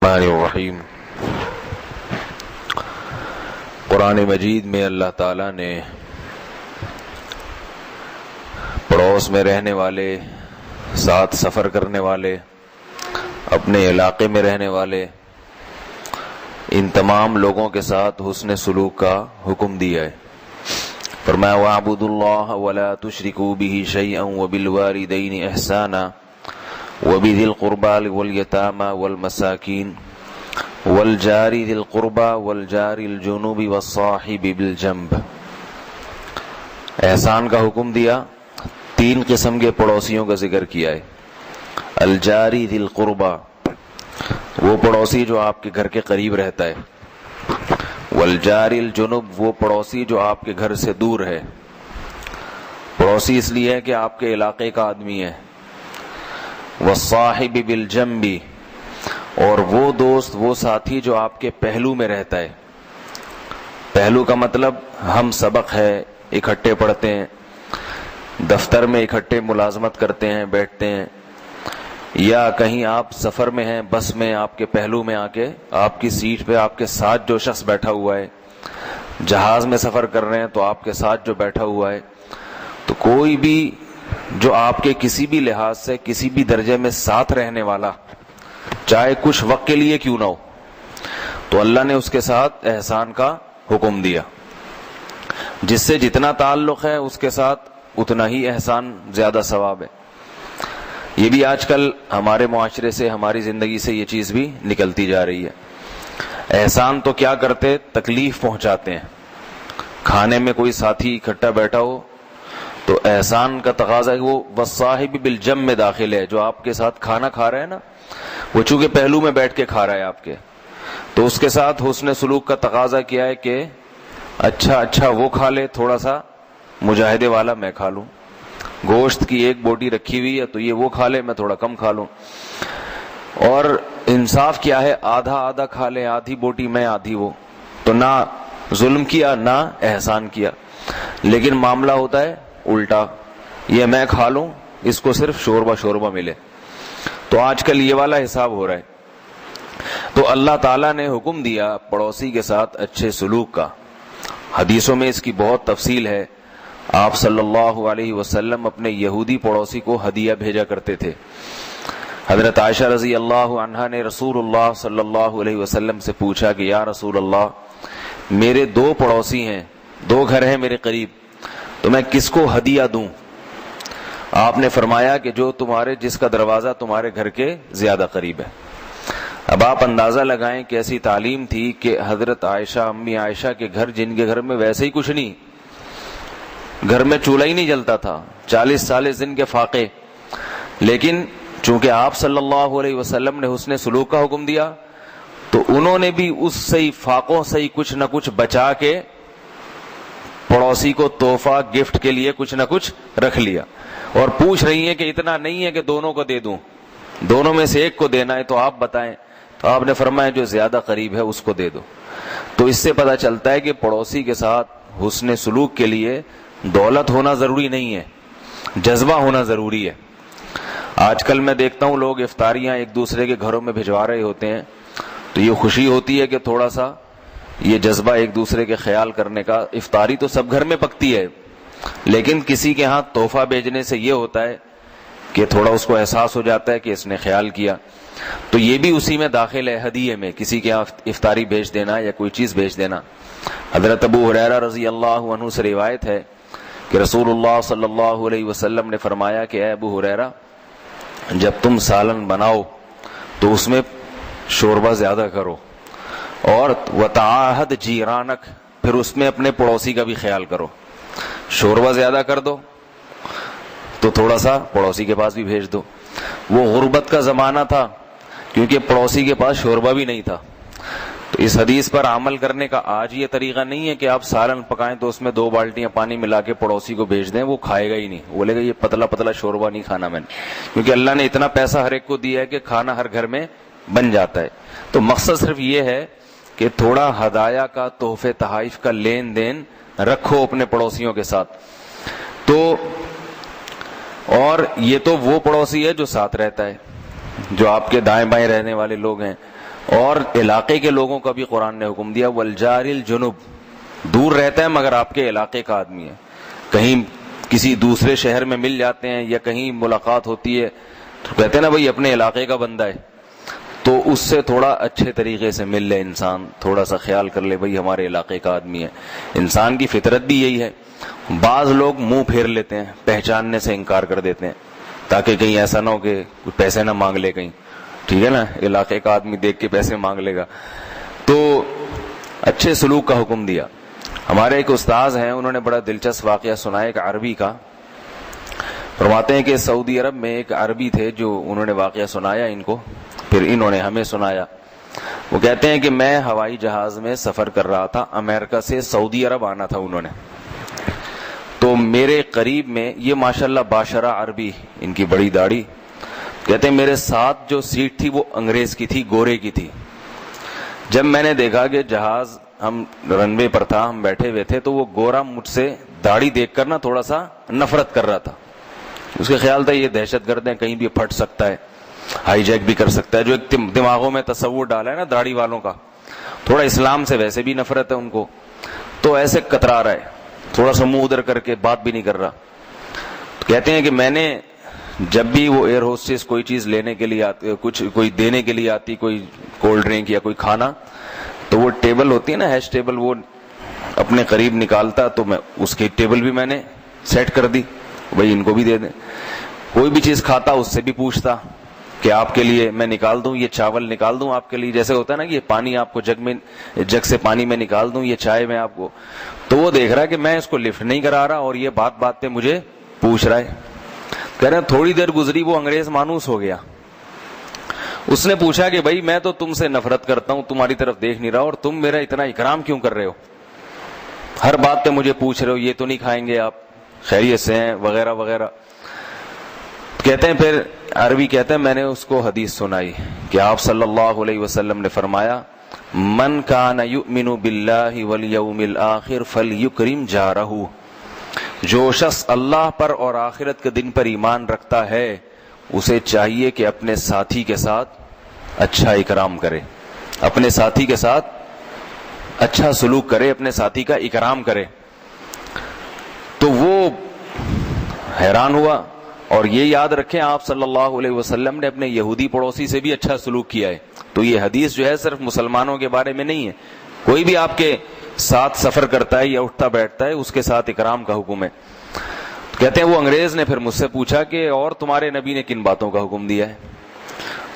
الرحمن الرحیم۔ قرآن مجید میں اللہ تعالیٰ نے پڑوس میں رہنے والے، ساتھ سفر کرنے والے، اپنے علاقے میں رہنے والے، ان تمام لوگوں کے ساتھ حسن سلوک کا حکم دیا ہے۔ فرمایا وَاعْبُدُوا اللَّهَ وَلَا تُشْرِكُوا بِهِ شَيْئًا وَبِالْوَالِدَيْنِ إِحْسَانًا وَبِذِي الْقُرْبَى وَالْيَتَامَى وَالْمَسَاكِينِ وَالْجَارِ ذِي الْقُرْبَى وَالْجَارِ الْجُنُبِ وَالصَّاحِبِ بِالْجَنبِ۔ احسان کا حکم دیا، تین قسم کے پڑوسیوں کا ذکر کیا ہے۔ الجاری ذی القربہ، وہ پڑوسی جو آپ کے گھر کے قریب رہتا ہے۔ والجاری الجنب، وہ پڑوسی جو آپ کے گھر سے دور ہے۔ پڑوسی اس لیے ہے کہ آپ کے علاقے کا آدمی ہے۔ والصاحب بالجنب، اور وہ دوست، وہ ساتھی جو آپ کے پہلو میں رہتا ہے۔ پہلو کا مطلب ہم سبق ہے، اکٹھے پڑھتے ہیں، دفتر میں اکٹھے ملازمت کرتے ہیں، بیٹھتے ہیں، یا کہیں آپ سفر میں ہیں، بس میں، آپ کے پہلو میں آ کے آپ کی سیٹ پہ آپ کے ساتھ جو شخص بیٹھا ہوا ہے، جہاز میں سفر کر رہے ہیں تو آپ کے ساتھ جو بیٹھا ہوا ہے، تو کوئی بھی جو آپ کے کسی بھی لحاظ سے کسی بھی درجے میں ساتھ رہنے والا، چاہے کچھ وقت کے لیے کیوں نہ ہو، تو اللہ نے اس کے ساتھ احسان کا حکم دیا۔ جس سے جتنا تعلق ہے اس کے ساتھ اتنا ہی احسان، زیادہ ثواب ہے۔ یہ بھی آج کل ہمارے معاشرے سے، ہماری زندگی سے یہ چیز بھی نکلتی جا رہی ہے۔ احسان تو کیا کرتے، تکلیف پہنچاتے ہیں۔ کھانے میں کوئی ساتھی اکٹھا بیٹھا ہو تو احسان کا تقاضا ہے کہ وہ والصاحب بالجنب میں داخل ہے۔ جو آپ کے ساتھ کھانا کھا رہا ہے نا، وہ چونکہ پہلو میں بیٹھ کے کھا رہا ہے آپ کے، تو اس کے ساتھ حسن سلوک کا تقاضا کیا ہے کہ اچھا وہ کھا لے، تھوڑا سا مجاہدے والا میں کھا لوں۔ گوشت کی ایک بوٹی رکھی ہوئی ہے تو یہ وہ کھا لے، میں تھوڑا کم کھا لوں۔ اور انصاف کیا ہے، آدھا آدھا کھا لے، آدھی بوٹی میں آدھی وہ، تو نہ ظلم کیا نہ احسان کیا۔ لیکن معاملہ ہوتا ہے الٹا، یہ میں کھا لوں، اس کو صرف شوربہ ملے۔ تو آج کل یہ والا حساب ہو رہا ہے۔ تو اللہ تعالیٰ نے حکم دیا پڑوسی کے ساتھ اچھے سلوک کا۔ حدیثوں میں اس کی بہت تفصیل ہے۔ آپ صلی اللہ علیہ وسلم اپنے یہودی پڑوسی کو ہدیہ بھیجا کرتے تھے۔ حضرت عائشہ رضی اللہ عنہا نے رسول اللہ صلی اللہ علیہ وسلم سے پوچھا کہ یا رسول اللہ، میرے دو پڑوسی ہیں، دو گھر ہیں میرے قریب، تو میں کس کو ہدیہ دوں؟ آپ نے فرمایا کہ جس کا دروازہ تمہارے گھر کے زیادہ قریب ہے۔ اب آپ اندازہ لگائیں کہ ایسی تعلیم تھی کہ حضرت عائشہ، امی عائشہ کے گھر، جن کے گھر میں ویسے ہی کچھ نہیں، گھر میں چولہا ہی نہیں جلتا تھا، 40 دن کے فاقے، لیکن چونکہ آپ صلی اللہ علیہ وسلم نے حسن سلوک کا حکم دیا تو انہوں نے بھی اس سے فاقوں سے کچھ نہ کچھ بچا کے پڑوسی کو تحفہ، گفٹ کے لیے کچھ نہ کچھ رکھ لیا۔ اور پوچھ رہی ہیں کہ اتنا نہیں ہے کہ دونوں کو دے دوں، دونوں میں سے ایک کو دینا ہے، تو آپ بتائیں۔ تو آپ نے فرمایا جو زیادہ قریب ہے اس کو دے دو۔ تو اس سے پتہ چلتا ہے کہ پڑوسی کے ساتھ حسن سلوک کے لیے دولت ہونا ضروری نہیں ہے، جذبہ ہونا ضروری ہے۔ آج کل میں دیکھتا ہوں لوگ افطاریاں ایک دوسرے کے گھروں میں بھجوا رہے ہوتے ہیں، تو یہ خوشی ہوتی ہے کہ تھوڑا سا یہ جذبہ ایک دوسرے کے خیال کرنے کا۔ افطاری تو سب گھر میں پکتی ہے، لیکن کسی کے ہاں تحفہ بھیجنے سے یہ ہوتا ہے کہ تھوڑا اس کو احساس ہو جاتا ہے کہ اس نے خیال کیا۔ تو یہ بھی اسی میں داخل ہے، ہدیے میں کسی کے ہاں افطاری بھیج دینا یا کوئی چیز بھیج دینا۔ حضرت ابو ہریرہ رضی اللہ عنہ سے روایت ہے کہ رسول اللہ صلی اللہ علیہ وسلم نے فرمایا کہ اے ابو ہریرہ، جب تم سالن بناؤ تو اس میں شوربہ زیادہ کرو، اور وتعاہد جیرانک، پھر اس میں اپنے پڑوسی کا بھی خیال کرو۔ شوربہ زیادہ کر دو تو تھوڑا سا پڑوسی کے پاس بھی بھیج دو۔ وہ غربت کا زمانہ تھا، کیونکہ پڑوسی کے پاس شوربہ بھی نہیں تھا۔ تو اس حدیث پر عمل کرنے کا آج یہ طریقہ نہیں ہے کہ آپ سالن پکائیں تو اس میں 2 بالٹیاں پانی ملا کے پڑوسی کو بھیج دیں، وہ کھائے گا ہی نہیں، بولے گا یہ پتلا شوربہ نہیں کھانا میں نے، کیونکہ اللہ نے اتنا پیسہ ہر ایک کو دیا ہے کہ کھانا ہر گھر میں بن جاتا ہے۔ تو مقصد صرف یہ ہے کہ تھوڑا ہدایہ کا، تحفے تحائف کا لین دین رکھو اپنے پڑوسیوں کے ساتھ۔ تو اور یہ تو وہ پڑوسی ہے جو ساتھ رہتا ہے، جو آپ کے دائیں بائیں رہنے والے لوگ ہیں، اور علاقے کے لوگوں کا بھی قرآن نے حکم دیا، والجار الجنوب، دور رہتا ہے مگر آپ کے علاقے کا آدمی ہے، کہیں کسی دوسرے شہر میں مل جاتے ہیں یا کہیں ملاقات ہوتی ہے تو کہتے ہیں نا بھائی اپنے علاقے کا بندہ ہے، تو اس سے تھوڑا اچھے طریقے سے مل لے انسان، تھوڑا سا خیال کر لے بھائی ہمارے علاقے کا آدمی ہے. انسان کی فطرت بھی یہی ہے. بعض لوگ منہ پھیر لیتے ہیں، پہچاننے سے انکار کر دیتے ہیں تاکہ کہیں ایسا نہ ہو کہ پیسے نہ مانگ لے کہیں، ٹھیک ہے نا، علاقے کا آدمی دیکھ کے پیسے مانگ لے گا. تو اچھے سلوک کا حکم دیا. ہمارے ایک استاذ ہیں، انہوں نے بڑا دلچسپ واقعہ سنایا ایک عربی کا. فرماتے ہیں کہ سعودی عرب میں ایک عربی تھے جو انہوں نے واقعہ سنایا ان کو، پھر انہوں نے ہمیں سنایا. وہ کہتے ہیں کہ میں ہوائی جہاز میں سفر کر رہا تھا، امریکہ سے سعودی عرب آنا تھا انہوں نے. تو میرے قریب میں، یہ ماشاءاللہ باشرہ عربی، ان کی بڑی داڑھی، کہتے ہیں میرے ساتھ جو سیٹ تھی وہ انگریز کی تھی، گورے کی تھی. جب میں نے دیکھا کہ جہاز، ہم رن وے پر تھا، ہم بیٹھے ہوئے تھے، تو وہ گورا مجھ سے داڑھی دیکھ کر نا تھوڑا سا نفرت کر رہا تھا. اس کا خیال تھا یہ دہشت گرد ہے، کہیں بھی پھٹ سکتا ہے، ہائی جیک بھی کر سکتا ہے. جو ایک دماغوں میں تصور ڈالا ہے نا داڑھی والوں کا، تھوڑا اسلام سے ویسے بھی نفرت ہے ان کو، تو ایسے کترا رہا ہے، تھوڑا سا منہ ادھر کر کے بات بھی نہیں کر رہا. کہتے ہیں کہ میں نے جب بھی وہ ایئر ہوسٹس کوئی چیز لینے کے لیے آتی، کچھ کوئی دینے کے لیے آتی، کوئی کولڈ ڈرنک یا کوئی کھانا، تو وہ ٹیبل ہوتی ہے نا ہیش ٹیبل، وہ اپنے قریب نکالتا تو میں اس کی ٹیبل بھی میں نے سیٹ کر دی، بھائی ان کو بھی دے دیں. کوئی بھی چیز کھاتا اس سے بھی پوچھتا کہ آپ کے لیے میں نکال دوں، یہ چاول نکال دوں آپ کے لیے، جیسے ہوتا ہے نا کہ یہ پانی آپ کو جگ سے پانی میں نکال دوں، یہ چائے میں آپ کو. تو وہ دیکھ رہا ہے کہ میں اس کو لفٹ نہیں کرا رہا اور یہ بات بات پہ مجھے پوچھ رہا ہے. کہہ رہے ہیں تھوڑی دیر گزری، وہ انگریز مانوس ہو گیا. اس نے پوچھا کہ بھائی میں تو تم سے نفرت کرتا ہوں، تمہاری طرف دیکھ نہیں رہا، اور تم میرا اتنا اکرام کیوں کر رہے ہو، ہر بات پہ مجھے پوچھ رہے ہو، یہ تو نہیں کھائیں گے آپ، خیریت سے ہیں وغیرہ وغیرہ. کہتے ہیں پھر عربی کہتے ہیں میں نے اس کو حدیث سنائی کہ آپ صلی اللہ علیہ وسلم نے فرمایا، من کان یؤمن باللہ والیوم الآخر فلیکرم جارہ، جو شخص اللہ پر اور آخرت کے دن پر ایمان رکھتا ہے اسے چاہیے کہ اپنے ساتھی کے ساتھ اچھا اکرام کرے، اپنے ساتھی کے ساتھ اچھا سلوک کرے، اپنے ساتھی کا اکرام کرے. تو وہ حیران ہوا. اور یہ یاد رکھیں آپ صلی اللہ علیہ وسلم نے اپنے یہودی پڑوسی سے بھی اچھا سلوک کیا ہے. تو یہ حدیث جو ہے صرف مسلمانوں کے بارے میں نہیں ہے، کوئی بھی آپ کے ساتھ سفر کرتا ہے یا اٹھتا بیٹھتا ہے اس کے ساتھ اکرام کا حکم ہے. کہتے ہیں وہ انگریز نے پھر مجھ سے پوچھا کہ اور تمہارے نبی نے کن باتوں کا حکم دیا ہے.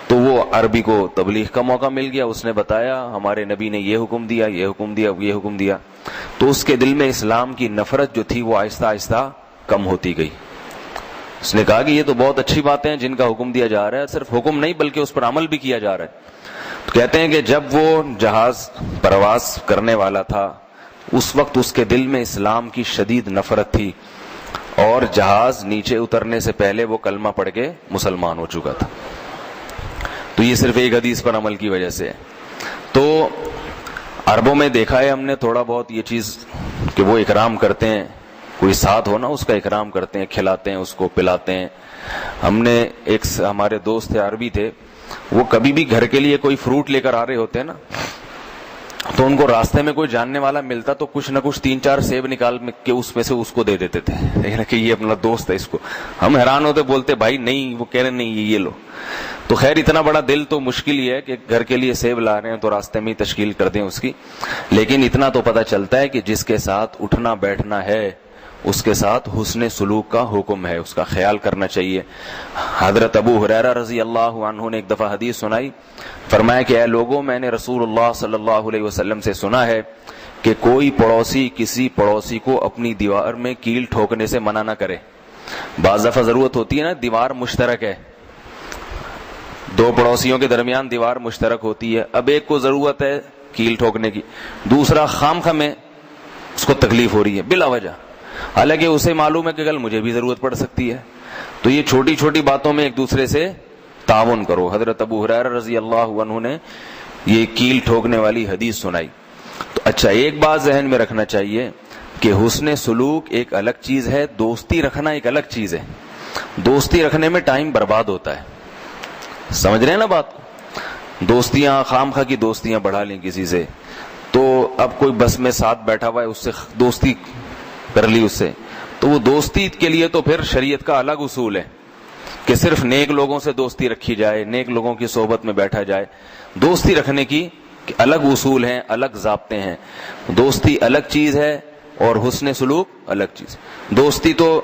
تو وہ عربی کو تبلیغ کا موقع مل گیا، اس نے بتایا ہمارے نبی نے یہ حکم دیا، یہ حکم دیا، یہ حکم دیا. تو اس کے دل میں اسلام کی نفرت جو تھی وہ آہستہ آہستہ کم ہوتی گئی. اس نے کہا کہ یہ تو بہت اچھی باتیں ہیں جن کا حکم دیا جا رہا ہے، صرف حکم نہیں بلکہ اس پر عمل بھی کیا جا رہا ہے. تو کہتے ہیں کہ جب وہ جہاز پرواز کرنے والا تھا اس وقت اس کے دل میں اسلام کی شدید نفرت تھی، اور جہاز نیچے اترنے سے پہلے وہ کلمہ پڑھ کے مسلمان ہو چکا تھا. تو یہ صرف ایک حدیث پر عمل کی وجہ سے ہے. تو عربوں میں دیکھا ہے ہم نے تھوڑا بہت یہ چیز کہ وہ اکرام کرتے ہیں، کوئی ساتھ ہو نا اس کا اکرام کرتے ہیں، کھلاتے ہیں، اس کو پلاتے ہیں. ہم نے ایک ہمارے دوست تھے عربی تھے، وہ کبھی بھی گھر کے لیے کوئی فروٹ لے کر آ رہے ہوتے ہیں نا، تو ان کو راستے میں کوئی جاننے والا ملتا تو کچھ نہ کچھ 3-4 سیب نکال کے اس میں سے اس کو دے دیتے تھے کہ یہ اپنا دوست ہے اس کو. ہم حیران ہوتے، بولتے بھائی نہیں، وہ کہہ رہے نہیں یہ لو. تو خیر اتنا بڑا دل تو مشکل ہی ہے کہ گھر کے لیے سیب لا رہے ہیں تو راستے میں ہی تشکیل کر دیں اس کی. لیکن اتنا تو پتہ چلتا ہے کہ جس کے ساتھ اٹھنا بیٹھنا ہے اس کے ساتھ حسن سلوک کا حکم ہے، اس کا خیال کرنا چاہیے. حضرت ابو ہریرہ رضی اللہ عنہ نے ایک دفعہ حدیث سنائی، فرمایا کہ اے لوگوں، میں نے رسول اللہ صلی اللہ علیہ وسلم سے سنا ہے کہ کوئی پڑوسی کسی پڑوسی کو اپنی دیوار میں کیل ٹھوکنے سے منع نہ کرے. بعض دفعہ ضرورت ہوتی ہے نا، دیوار مشترک ہے، دو پڑوسیوں کے درمیان دیوار مشترک ہوتی ہے، اب ایک کو ضرورت ہے کیل ٹھوکنے کی، دوسرا خامخواہ میں اس کو تکلیف ہو رہی ہے بلا وجہ، حالانکہ اسے معلوم ہے کہ کل مجھے بھی ضرورت پڑ سکتی ہے. تو یہ چھوٹی چھوٹی باتوں میں ایک دوسرے سے تعاون کرو. حضرت ابو ہریرہ رضی اللہ عنہ نے یہ کیل ٹھوکنے والی حدیث سنائی. تو اچھا ایک بات ذہن میں رکھنا چاہیے کہ حسن سلوک ایک الگ چیز ہے، دوستی رکھنا ایک الگ چیز ہے. دوستی رکھنے میں ٹائم برباد ہوتا ہے، سمجھ رہے ہیں نا بات کو. دوستیاں خام خواہ کی دوستیاں بڑھا لیں کسی سے، تو اب کوئی بس میں ساتھ بیٹھا ہوا ہے اس سے دوستی کر لی اس سے، تو وہ دوستی کے لیے تو پھر شریعت کا الگ اصول ہے کہ صرف نیک لوگوں سے دوستی رکھی جائے، نیک لوگوں کی صحبت میں بیٹھا جائے. دوستی رکھنے کی الگ اصول ہیں، الگ ضابطے ہیں. دوستی الگ چیز ہے اور حسن سلوک الگ چیز. دوستی تو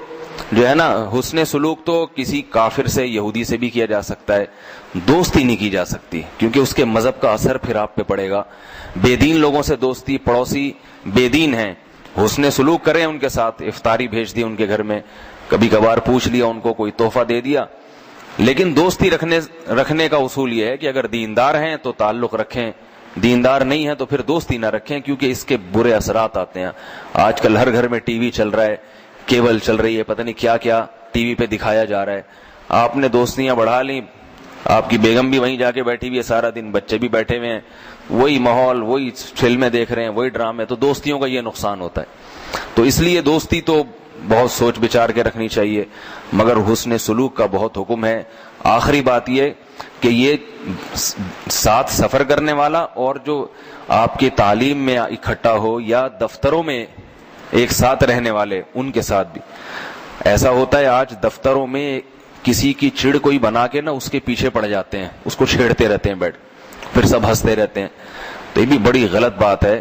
جو ہے نا، حسن سلوک تو کسی کافر سے، یہودی سے بھی کیا جا سکتا ہے، دوستی نہیں کی جا سکتی کیونکہ اس کے مذہب کا اثر پھر آپ پہ پڑے گا. بے دین لوگوں سے دوستی، پڑوسی بے دین ہیں، حسن سلوک کریں ان کے ساتھ، افطاری بھیج دی ان کے گھر میں، کبھی کبھار پوچھ لیا ان کو، کوئی تحفہ دے دیا. لیکن دوستی رکھنے کا اصول یہ ہے کہ اگر دیندار ہیں تو تعلق رکھیں، دیندار نہیں ہے تو پھر دوستی نہ رکھیں، کیونکہ اس کے برے اثرات آتے ہیں. آج کل ہر گھر میں ٹی وی چل رہا ہے، کیبل چل رہی ہے، پتہ نہیں کیا کیا ٹی وی پہ دکھایا جا رہا ہے. آپ نے دوستیاں بڑھا لیں، آپ کی بیگم بھی وہیں جا کے بیٹھی ہوئی ہے سارا دن، بچے بھی بیٹھے ہوئے ہیں، وہی ماحول، وہی فلمیں دیکھ رہے ہیں، وہی ڈرامے. تو دوستیوں کا یہ نقصان ہوتا ہے. تو اس لیے دوستی تو بہت سوچ بچار کے رکھنی چاہیے، مگر حسن سلوک کا بہت حکم ہے. آخری بات یہ کہ یہ ساتھ سفر کرنے والا اور جو آپ کی تعلیم میں اکٹھا ہو یا دفتروں میں ایک ساتھ رہنے والے، ان کے ساتھ بھی ایسا ہوتا ہے. آج دفتروں میں کسی کی چڑ کوئی بنا کے نا اس کے پیچھے پڑ جاتے ہیں، اس کو چھیڑتے رہتے ہیں بیٹھ، پھر سب ہنستے رہتے ہیں. تو یہ بھی بڑی غلط بات ہے.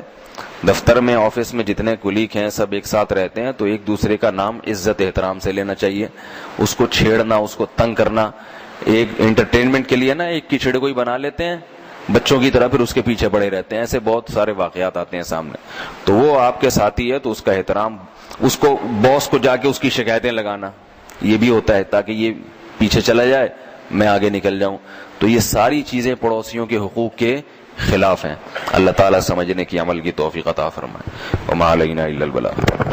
دفتر میں، آفس میں جتنے کولیگ ہیں سب ایک ساتھ رہتے ہیں تو ایک دوسرے کا نام عزت احترام سے لینا چاہیے. اس کو چھیڑنا، اس کو تنگ کرنا، ایک انٹرٹینمنٹ کے لیے نا ایک کی چھڑ کوئی بنا لیتے ہیں بچوں کی طرح، پھر اس کے پیچھے پڑے رہتے ہیں. ایسے بہت سارے واقعات آتے ہیں سامنے. تو وہ آپ کے ساتھی ہے تو اس کا احترام، اس کو باس کو جا کے اس کی شکایتیں لگانا یہ بھی ہوتا ہے تاکہ یہ پیچھے چلا جائے، میں آگے نکل جاؤں. تو یہ ساری چیزیں پڑوسیوں کے حقوق کے خلاف ہیں. اللہ تعالیٰ سمجھنے کی، عمل کی توفیق عطا فرمائے. وما علینا الا البلاغ.